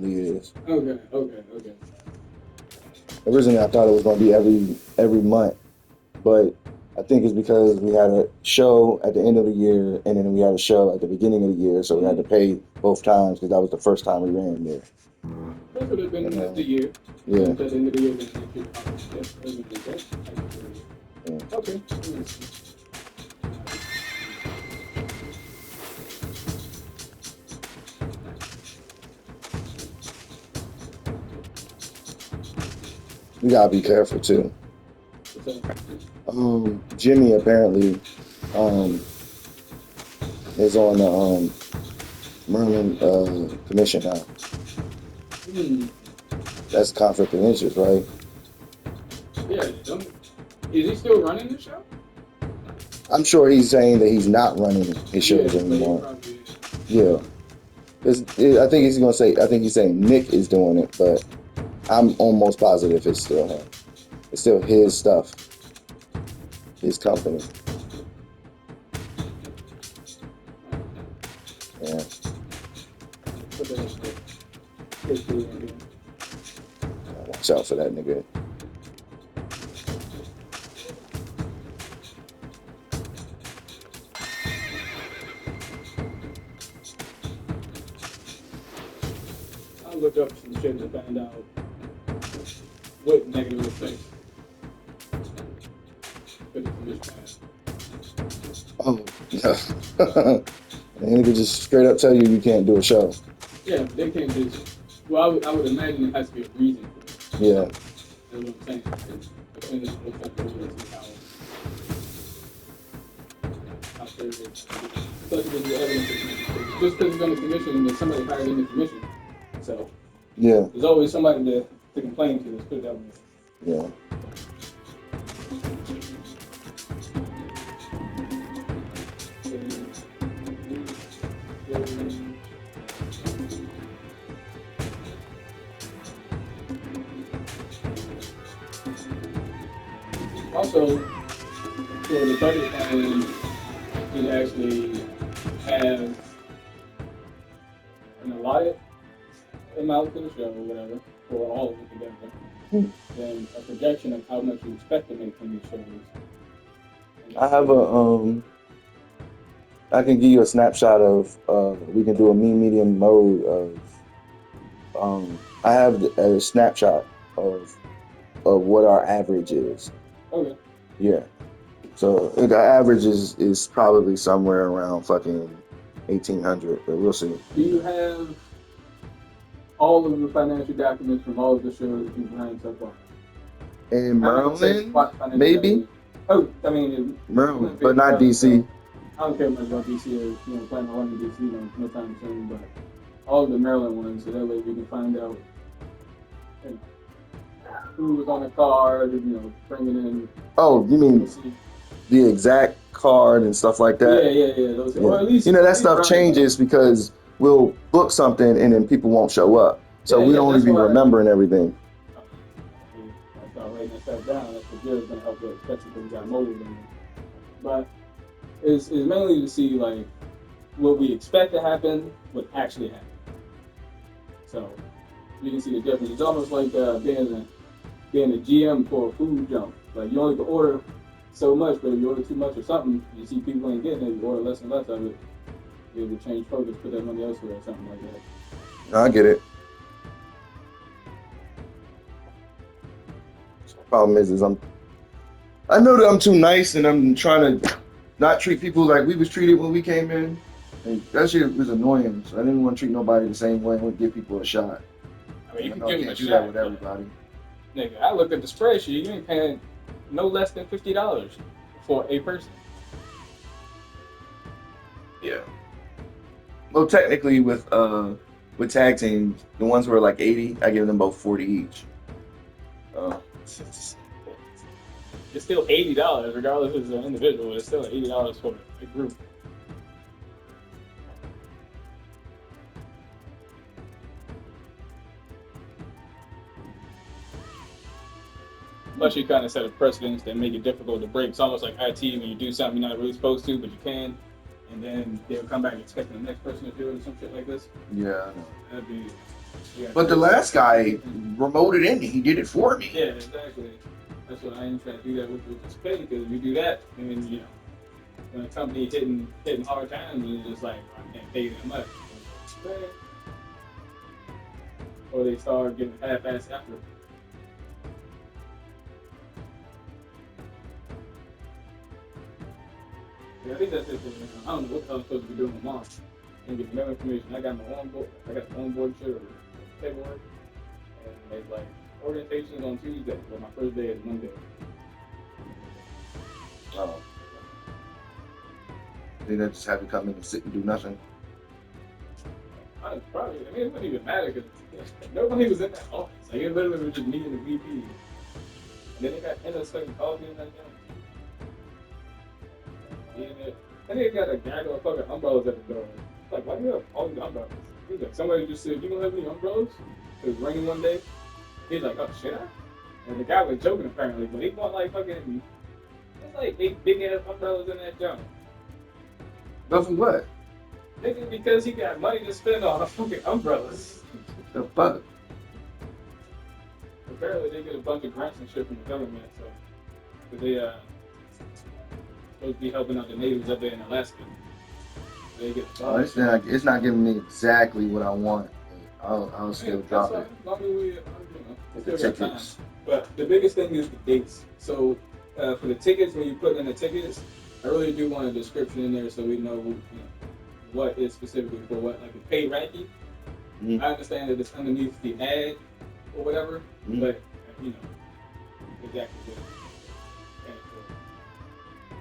monthly is. Okay. Originally, I thought it was going to be every month, but I think it's because we had a show at the end of the year, and then we had a show at the beginning of the year, so we had to pay both times because that was the first time we ran there. That would have been the year. Yeah. At the end of the year, Yeah. okay. We gotta be careful too. Jimmy apparently is on the Merlin commission now. That's conflict of interest, right? Yeah. Is he still running the show? I'm sure he's saying that he's not running his shows anymore. Yeah. I think he's gonna say. I think he's saying Nick is doing it, but I'm almost positive it's still him. It's still his stuff, his company. Yeah. Watch out for that nigga. I looked up some shit to find out what negative effects could the commission have. Oh, yeah. And nigga just straight up tell you can't do a show. Yeah, but they can't just. Well, I would imagine it has to be a reason for it. Yeah. That's what I'm saying. Depending on what type of how serious it is. Especially with the evidence. Just because it's on the commission, there's somebody hired in the commission. So yeah, there's always somebody to complain to. Let's put it that way. Yeah. Also, for the budget plan, it actually has an allotted amount for the show or whatever, for all of it together. Then a projection of how much you expect to make from these shows. I have I can give you a snapshot of we can do a mean medium mode of I have a snapshot of what our average is. Okay. Yeah. So the average is probably somewhere around fucking 1,800, but we'll see. Do you have all of the financial documents from all of the shows that you've ran so far? In Maryland, maybe? Oh, I mean, Maryland, but not DC. I don't care much about DC or planning on running DC no time soon, but all of the Maryland ones, so that way we can find out who was on the card, bringing in. Oh, you mean the exact card and stuff like that? Yeah. Those, yeah. Or at least that stuff changes because we'll book something and then people won't show up, so we don't even be remembering everything. I start writing that stuff down. That's what Jared's gonna help with, especially because we got motives in it. But it's mainly to see like what we expect to happen, what actually happened. So you can see the difference. It's almost like being a GM for a food jump. Like you only can order so much, but if you order too much or something, you see people ain't getting it, you order less and less of it. You would change focus, put that money elsewhere or something like that. No, I get it. Problem is I know that I'm too nice and I'm trying to not treat people like we was treated when we came in. And that shit was annoying. So I didn't want to treat nobody the same way. I want to give people a shot. I mean, you can give them a do shot. That with everybody. Nigga, I looked at the spreadsheet. You ain't paying no less than $50 for a person. Yeah. Well, technically, with tag teams, the ones who are like 80, I give them both 40 each. It's still $80, regardless if it's an individual. It's still $80 for a group. Plus, you kind of set a precedence that make it difficult to break. It's almost like IT when you do something you're not really supposed to, but you can, and then they'll come back expecting the next person to do it or some shit like this. Yeah, I know. That'd be You got But the Twitch. last guy remoted in. He did it for me. Yeah, exactly. That's what I ain't trying to do that with this pay, because if you do that, and then when a company hitting hard times, and it's just like, I can't pay you that much. Or they start giving half-ass effort. Yeah, I think that's it for me. I don't know what I'm supposed to be doing tomorrow. And get no information. I got my onboard. I got the onboard shit or paperwork, and it's like orientations on Tuesday, but my first day is Monday. Oh. They just have you come in and sit and do nothing. I mean, it wouldn't even matter because nobody was in that office. Like, it literally was just me and the VP. And then they got intersecting coffee in that joint. Yeah, and they got a gag of fucking umbrellas at the door. Like, why do you have all these umbrellas? He's like, somebody just said, you don't have any umbrellas? It was raining one day. He's like, oh, shit. And the guy was joking apparently, but he bought like fucking, it's like big ass umbrellas in that junk. But for what? Nigga, because he got money to spend on fucking umbrellas. The fuck? Apparently they get a bunch of grants and shit from the government, so they supposed to be helping out the natives up there in Alaska. So they get It's not giving me exactly what I want. I'll still drop it. The tickets. But the biggest thing is the dates. So for the tickets, when you put in the tickets, I really do want a description in there so we know, what is specifically for what, like a pay racky. Mm-hmm. I understand that it's underneath the ad or whatever, mm-hmm. But exactly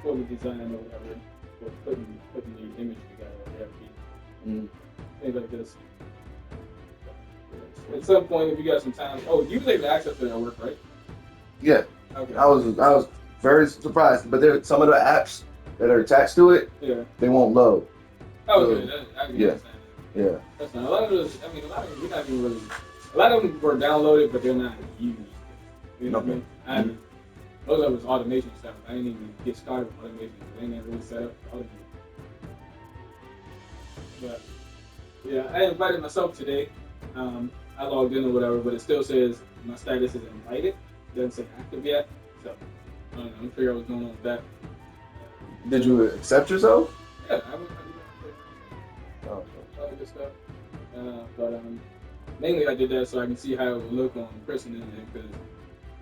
for the design or whatever, or putting the image together or whatever. Mm-hmm. Things like this. At some point, if you got some time, you was able to access it at work, right? Yeah. Okay. I was very surprised, but there some of the apps that are attached to it, yeah, they won't load. Oh, so, okay. I can understand that. Yeah. That's not, a lot of those. I mean, a lot of them we're not even really. A lot of them were downloaded, but they're not used. You know what I mean? Most of it was automation stuff. I didn't even get started with automation. They ain't really set up to automate. But yeah, I invited myself today. I logged in or whatever, but it still says my status is invited. It doesn't say active yet. So I don't know. I'm figuring out what's going on with that. Did you accept yourself? Yeah, I went. All good stuff. But mainly I did that so I can see how it would look on christening it, because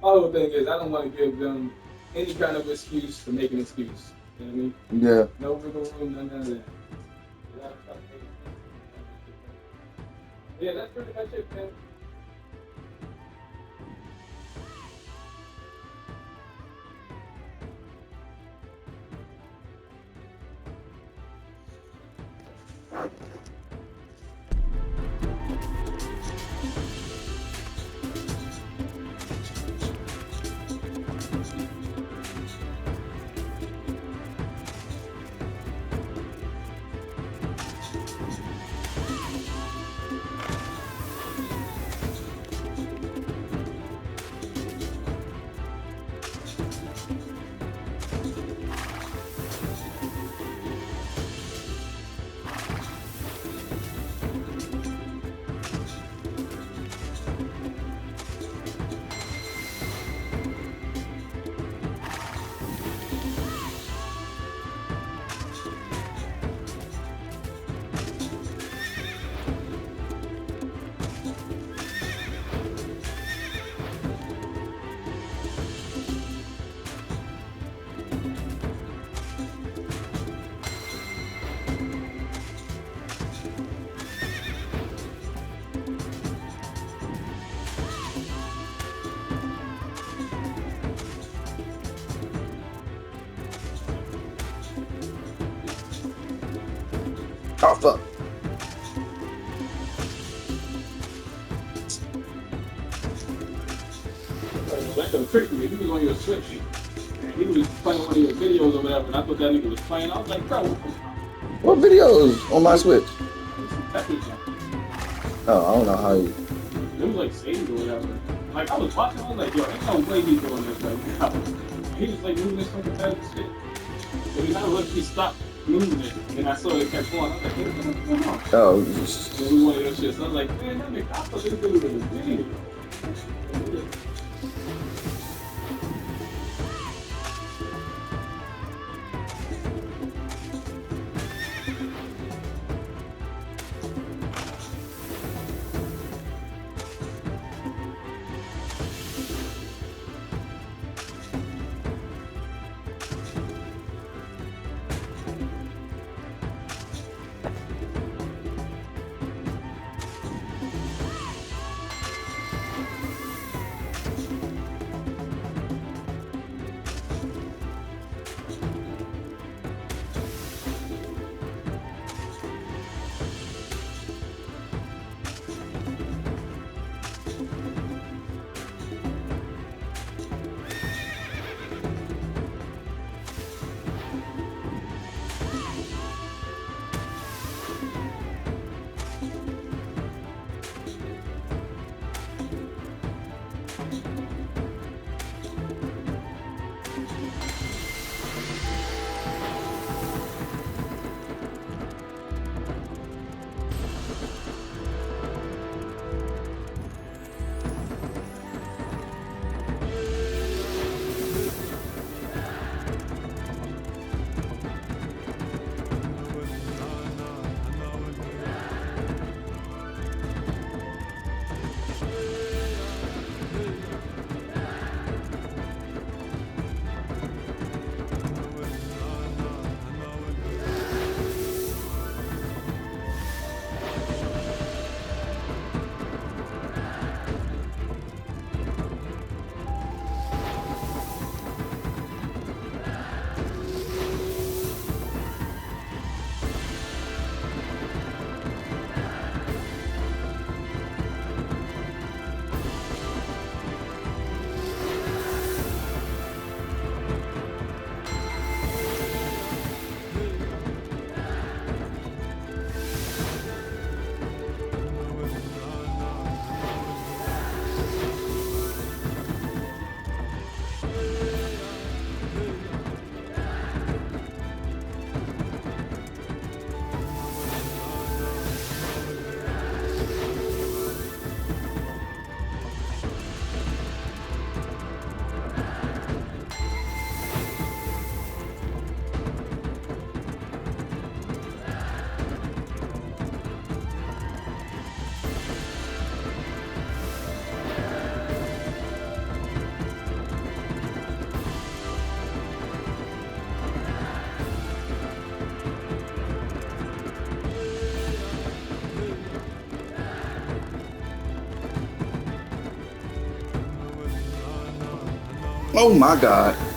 my whole thing is I don't want to give them any kind of excuse to make an excuse. You know what I mean? Yeah. No wiggle room, none of that. Yeah, that's pretty much it, man. Oh fuck. That could have tricked me. He was on your Switch. And he was playing one of your videos or whatever, and I thought that nigga was playing. I was like, bro. What videos on my Switch? Tetris. Oh, I don't know how you. It was like saved or whatever. Like, I was watching, I was like, yo, ain't no way he's doing this right now. He was like moving this fucking Tetris shit. But he kind of looked, he stopped. moving it. And I saw it kept going. I was like, man, what's going on? Oh, And we wanted your shit. So I was like, man, that nigga, I thought this dude was a video. oh my God.